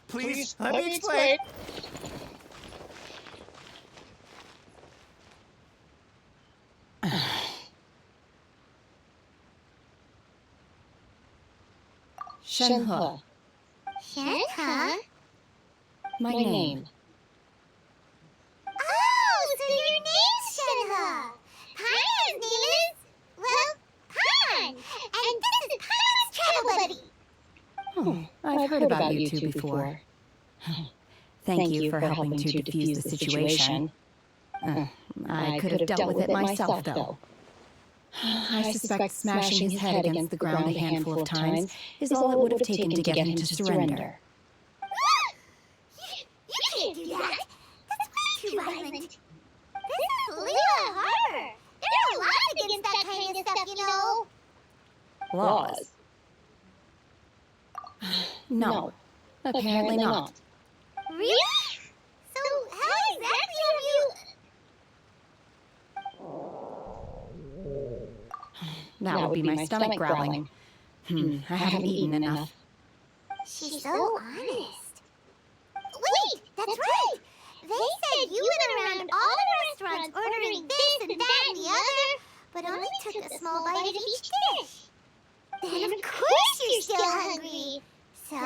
Please, let me explain. Shenhe. Shenhe? My name. Oh, so your name's Shenhe. Paimon's name is... well, Paimon. And this is Paimon's travel buddy. Oh, I've heard about you two before. Thank you for helping to defuse the situation. I could have dealt with it myself, though. I suspect smashing his head against the ground a handful of times is all it would have taken to get him to surrender. You can't do that. That's way too violent. This is Liyue Harbor. There are laws against that kind of stuff, you know. Laws? No, apparently not. Really? So how exactly have you... That would be my stomach growling. I haven't eaten enough. She's so honest. Wait, that's right. They said you went around all the restaurants ordering this and that and the other, but only took a small bite of each dish. Then of course you're still hungry. So,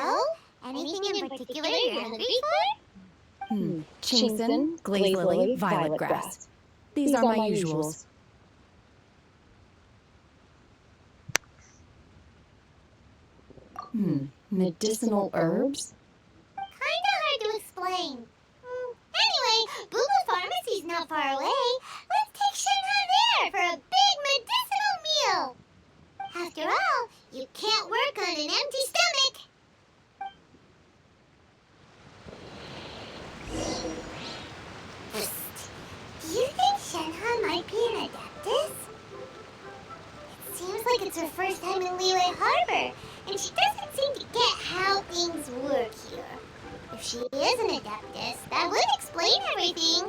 anything in particular you're hungry for? Chingson, glaze lily, violet grass. These are my usuals. Medicinal herbs? Kinda hard to explain. Anyway, Boo Boo Pharmacy's not far away. Let's take Shenhe there for a big medicinal meal. After all, you can't work on an empty stomach. Do you think Shenhe might be an Adeptus? It seems like it's her first time in Liyue Harbor, and she doesn't seem to get how things work here. If she is an Adeptus, that would explain everything.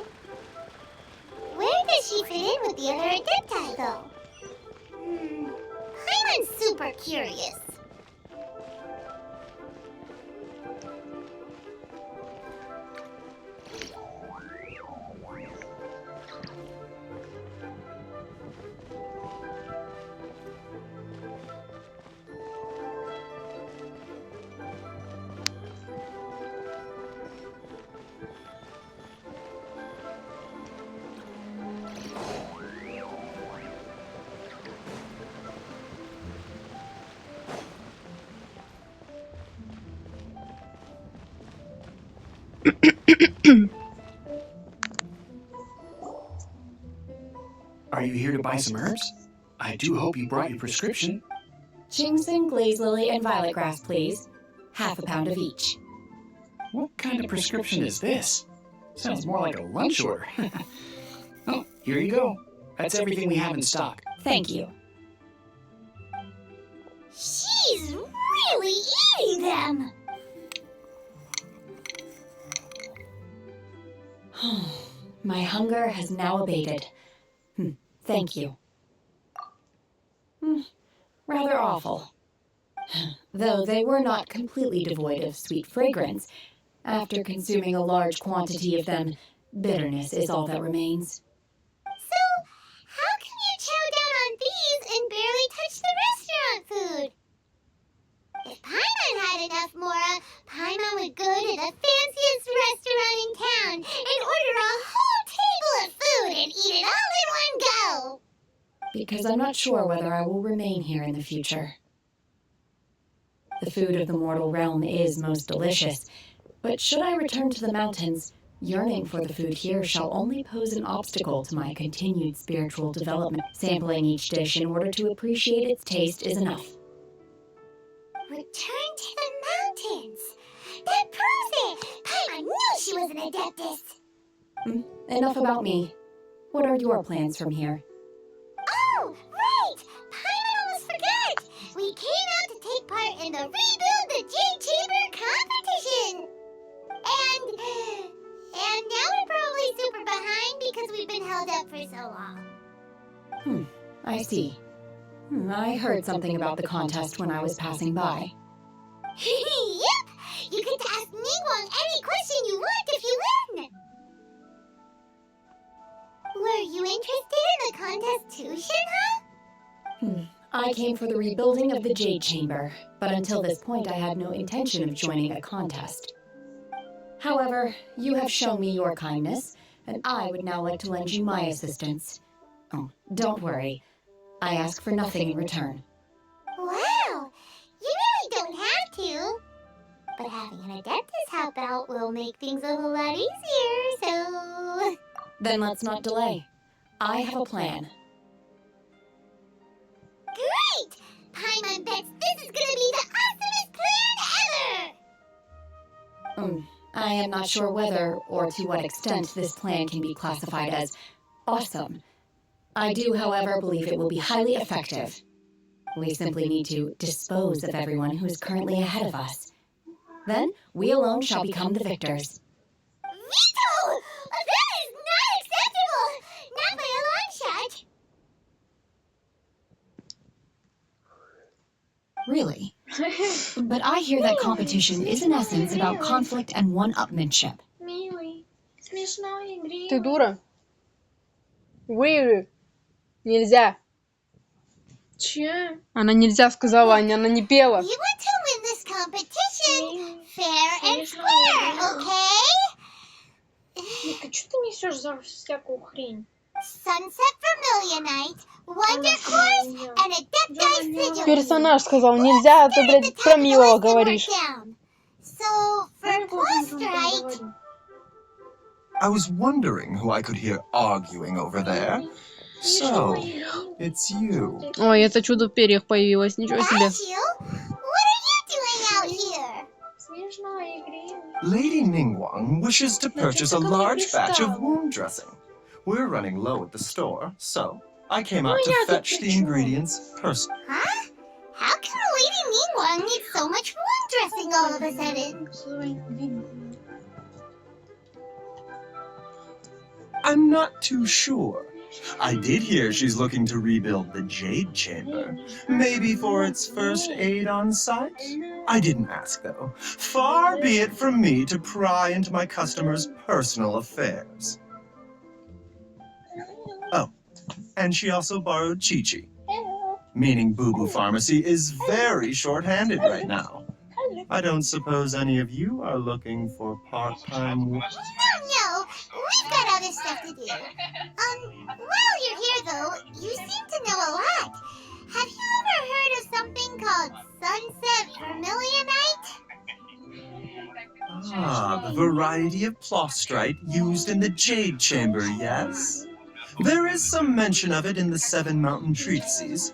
Where does she fit in with the other Adepti, though? Paimon's super curious. Are you here to buy some herbs? I do hope you brought your prescription. Ginseng, glaze lily, and violet grass, please. Half a pound of each. What kind of prescription is this? Sounds more like a lunch order. Oh, here you go. That's everything we have in stock. Thank you. She's really eating them! My hunger has now abated. Thank you. Rather awful. Though they were not completely devoid of sweet fragrance. After consuming a large quantity of them, bitterness is all that remains. So, how can you chow down on these and barely touch the restaurant food? If Paimon had enough Mora, Paimon would go to the fanciest restaurant in town and order a whole table of food and eat it all in one go. Because I'm not sure whether I will remain here in the future. The food of the mortal realm is most delicious, but should I return to the mountains, yearning for the food here shall only pose an obstacle to my continued spiritual development. Sampling each dish in order to appreciate its taste is enough. Return to the mountains! That proves it! Paimon knew she was an Adeptus! Enough about me. What are your plans from here? Oh, right! Paimon almost forgot! We came out to take part in the Rebuild the Jade Chamber competition! And now we're probably super behind because we've been held up for so long. I see. I heard something about the contest when I was passing by. Yep! You get to ask Ningguang any question you want if you win! Were you interested in the contest too, Shinha? I came for the rebuilding of the Jade Chamber, but until this point I had no intention of joining a contest. However, you have shown me your kindness, and I would now like to lend you my assistance. Oh, don't worry. I ask for nothing in return. Wow! You really don't have to. But having an Adeptus help out will make things a whole lot easier, so... Then let's not delay. I have a plan. Great! Paimon bets this is gonna be the awesomest plan ever! I am not sure whether or to what extent this plan can be classified as awesome. I do, however, believe it will be highly effective. We simply need to dispose of everyone who is currently ahead of us. Then, we alone shall become the victors. Veto! That is not acceptable! Not by a long shot! Really? But I hear that competition is in essence about conflict and one-upmanship. Ты дура? Выиграй. Нельзя. Че? Она нельзя сказала, Аня, она не пела. You want to win this competition fair and square, okay? Вика, что ты несешь за всякую хрень? Sunset Vermilionite, Wonder Course, and Adepti Sigil. Персонаж сказал нельзя, а ты, блядь, про милого говоришь. So, for Claw Strike... I was wondering who I could hear arguing over there. So, it's you. Ой, это чудо в перьях появилось, ничего себе. What are you doing out here? Lady Ningguang wishes to purchase a large batch of wound dressing. We're running low at the store, so I came out to fetch the ingredients personally. Huh? How can Lady Ningguang need so much wound dressing all of a sudden? I'm not too sure. I did hear she's looking to rebuild the Jade Chamber. Maybe for its first aid on site? I didn't ask, though. Far be it from me to pry into my customers' personal affairs. Oh, and she also borrowed Chi-Chi. Meaning Boo Boo Pharmacy is very short-handed right now. I don't suppose any of you are looking for part-time work? No, we've got other stuff to do. While you're here, though, you seem to know a lot. Have you ever heard of something called Sunset Vermilionite? Ah, the variety of plostrite used in the Jade Chamber, yes? There is some mention of it in the Seven Mountain Treatises.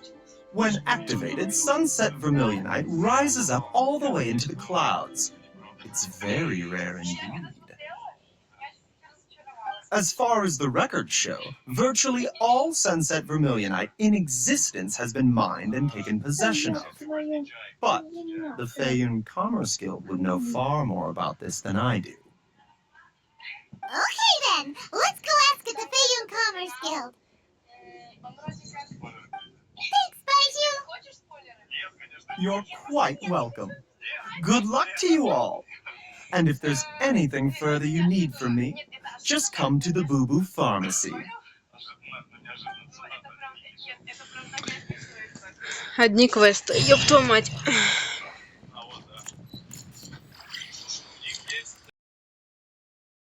When activated, Sunset Vermilionite rises up all the way into the clouds. It's very rare indeed. As far as the records show, virtually all Sunset Vermilionite in existence has been mined and taken possession of. But the Feiyun Commerce Guild would know far more about this than I do. Okay then, let's go ask at the Feiyun Commerce Guild. Thanks, Baiju. You're quite welcome. Good luck to you all. And if there's anything further you need from me, just come to the Boo Boo Pharmacy. Одни квесты. Ёб твою мать.